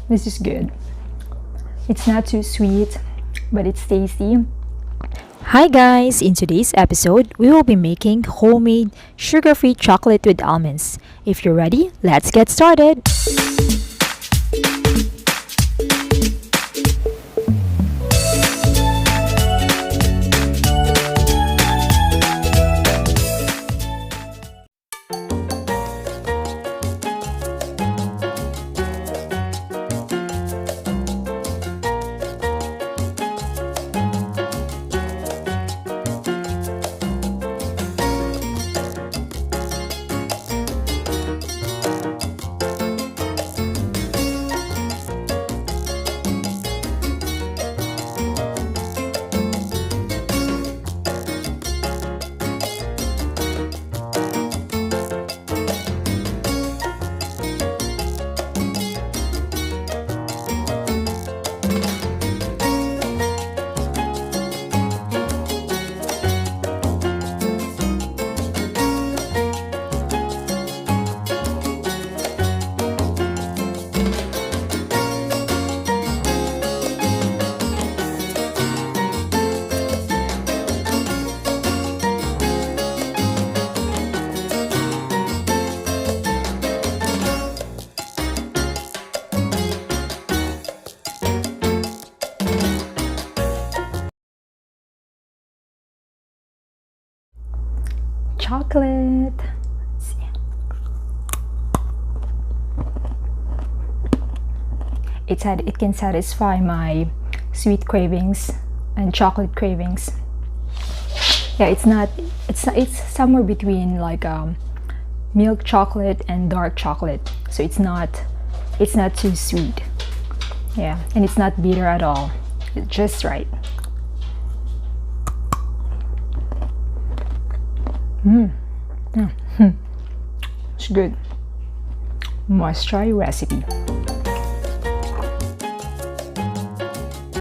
This is good. It's not too sweet, but it's tasty. Hi guys! In today's episode, we will be making homemade sugar-free chocolate with almonds. If you're ready, let's get started! Chocolate. Let's see. It can satisfy my sweet cravings and chocolate cravings. Yeah, it's somewhere between like milk chocolate and dark chocolate. So it's not too sweet. Yeah, and it's not bitter at all. It's just right. It's good. Must try recipe.